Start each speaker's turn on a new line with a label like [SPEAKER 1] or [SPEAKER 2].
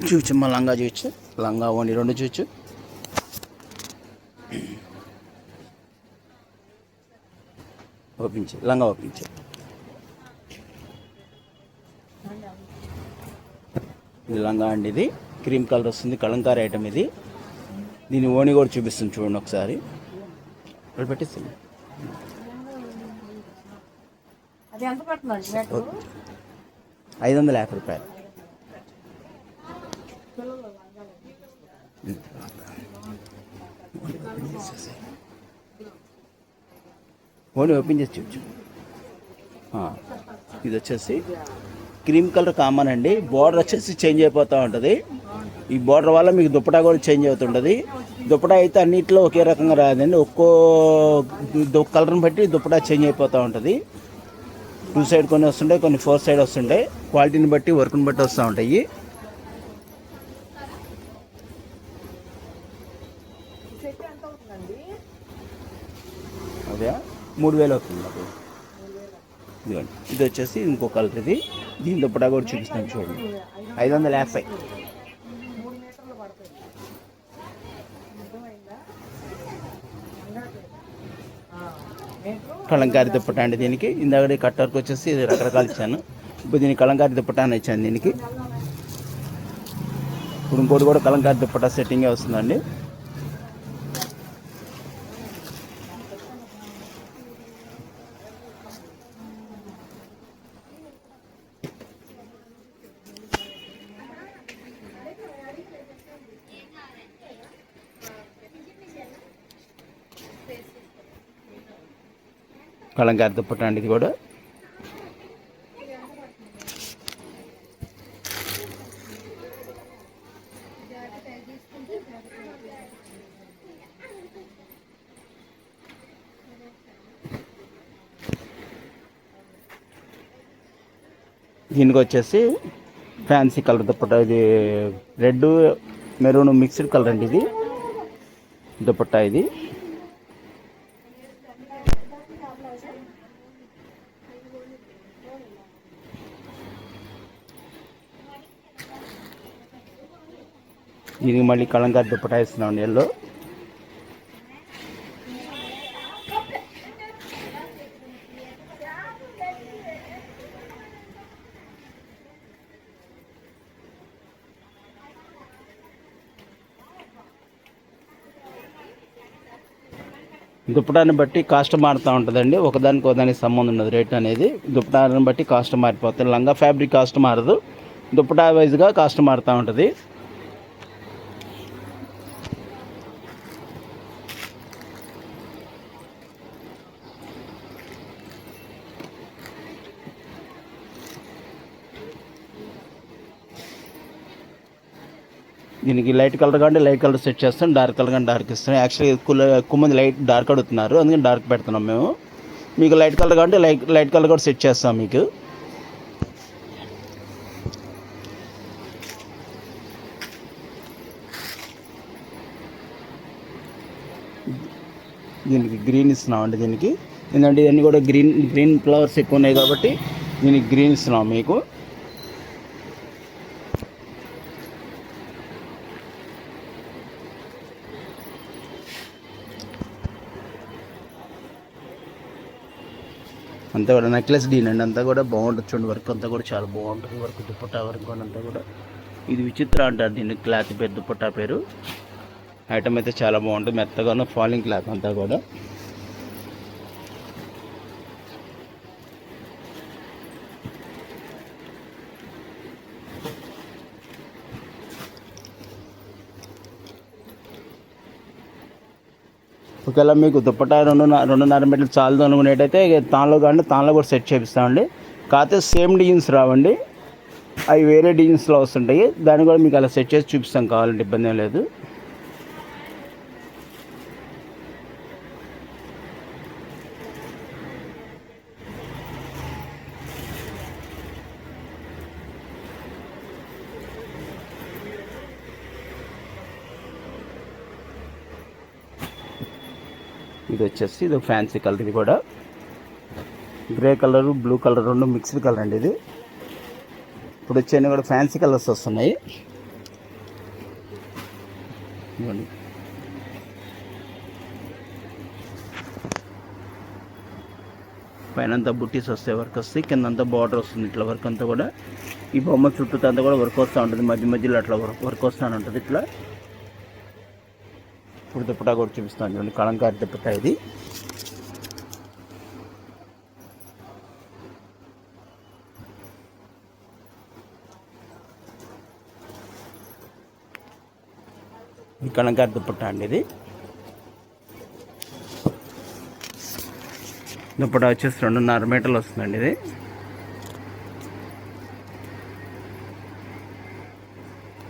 [SPEAKER 1] చూచమ్మా లంగా చూచు, లంగా ఓని రెండు చూచు. ఓపించు, లంగా ఓపించు. ఇది లంగా అండి, ఇది క్రీమ్ కలర్ వస్తుంది, కలంకారీ ఐటమ్ ఇది. దీని ఓని కూడా చూపిస్తుంది చూడండి ఒకసారి. ఇక్కడ పెట్టిస్తుంది. 550 రూపాయలు. ఓని ఓపెన్ చేసి చూపించు. ఇది వచ్చేసి క్రీమ్ కలర్ కామన్ అండి. బోర్డర్ వచ్చేసి చేంజ్ అయిపోతూ ఉంటుంది. ఈ బోర్డర్ వల్ల మీకు దుప్పటా కూడా చేంజ్ అవుతుంటుంది. దుప్పటా అయితే అన్నింటిలో ఒకే రకంగా రాదండి, ఒక్కో కలర్ని బట్టి దుప్పటా చేంజ్ అయిపోతూ ఉంటుంది. 2 సైడ్ కొన్ని వస్తుంటాయి, కొన్ని 4 సైడ్ వస్తుంటాయి. క్వాలిటీని బట్టి, వర్క్ని బట్టి వస్తూ ఉంటాయి. అదే 3000 అవుతుంది నాకు. ఇదిగోండి, ఇది వచ్చేసి ఇంకో కలర్. ఇది దీని దుప్పటా కూడా చూపిస్తాను చూడండి. 550. కలంకారీ దుప్పటా అండి దీనికి. ఇందాక కట్టర్కి వచ్చేసి ఇది రకరకాలు ఇచ్చాను. ఇప్పుడు దీనికి కలంకారీ దుప్పటా అని ఇచ్చాను దీనికి. ఇప్పుడు ఇంకోటి కూడా కలంకారీ దుప్పటా సెట్టింగే వస్తుందండి. కలంకారీ దుప్పటా అండి ఇది కూడా. దీనికి వచ్చేసి ఫ్యాన్సీ కలర్ దుప్పటా. ఇది రెడ్ మెరూన్ మిక్స్డ్ కలర్ అండి ఇది దుప్పటా. ఇది దీనికి మళ్ళీ కలంకారీ దుప్పటా ఇస్తున్నాం ఎల్లో. దుప్పటాన్ని బట్టి కాస్ట్ మారుతూ ఉంటుందండి. ఒకదానికి సంబంధం ఉండదు రేట్ అనేది. దుప్పటాన్ని బట్టి కాస్ట్ మారిపోతుంది. లంగా ఫ్యాబ్రిక్ కాస్ట్ మారదు, దుప్పటా వైజ్గా కాస్ట్ మారుతూ ఉంటుంది. దీనికి లైట్ కలర్ కానీ లైట్ కలర్ సెట్ చేస్తాం, డార్క్ కలర్ కానీ డార్క్ ఇస్తాం. యాక్చువల్లీ ఎక్కువ మంది లైట్ డార్క్ అడుగుతున్నారు, అందుకని డార్క్ పెడుతున్నాం మేము. మీకు లైట్ కలర్ కానీ లైట్ కలర్ కూడా సెట్ చేస్తాం మీకు. దీనికి గ్రీన్ ఇస్తున్నాం అండి దీనికి. ఎందుకంటే ఇవన్నీ కూడా గ్రీన్ ఫ్లవర్స్ ఎక్కువ ఉన్నాయి కాబట్టి దీనికి గ్రీన్ ఇస్తున్నాం మీకు. అంతా కూడా నెక్లెస్ డీన్ అండి, అంతా కూడా బాగుంటుంది చూడండి. వర్క్ అంతా కూడా చాలా బాగుంటుంది. వర్క్ దుప్పట్టా వర్క్ అంతా కూడా. ఇది విచిత్ర అంటారు దీన్ని, క్లాత్ పేరు దుప్పట్టా పేరు. ఐటమ్ అయితే చాలా బాగుంటుంది, మెత్తగాను ఫాలింగ్ క్లాత్ అంతా కూడా. ఒకవేళ మీకు దుప్పటా 2.5 మీటర్లు చాలదు అనుకునేటైతే తాన్లో కూడా సెట్ చేపిస్తామండి. కాకపోతే సేమ్ డిజైన్స్ రావండి, అవి వేరే డిజైన్స్లో వస్తుంటాయి. దాన్ని కూడా మీకు అలా సెట్ చేసి చూపిస్తాం, కావాలంటే ఇబ్బంది ఏం లేదు. ఇది వచ్చేసి ఇది ఫ్యాన్సీ కలర్. ఇది కూడా గ్రే కలరు బ్లూ కలర్ రెండు మిక్స్డ్ కలర్ అండి ఇది. ఇప్పుడు వచ్చేవి కూడా ఫ్యాన్సీ కలర్స్ వస్తున్నాయి. ఇవ్వండి. పైన అంతా బుట్టీస్ వస్తాయి, వర్క్ వస్తాయి, కింద అంతా బార్డర్ వస్తుంది. ఇట్లా వర్క్ అంతా కూడా ఈ బొమ్మ చుట్టూ అంతా కూడా వర్క్ వస్తూ ఉంటుంది. మధ్య మధ్యలో అట్లా వర్క్ వస్తూ ఉంటుంది ఇట్లా. ఇప్పుడు దుప్పటా కూడా చూపిస్తాను చూడండి, కలంకారీ దుప్పటా ఇది. ఈ కలంకారీ దుప్పటా అండి ఇది. దుప్పటా వచ్చేసి 2.5 మీటర్లు వస్తుందండి ఇది.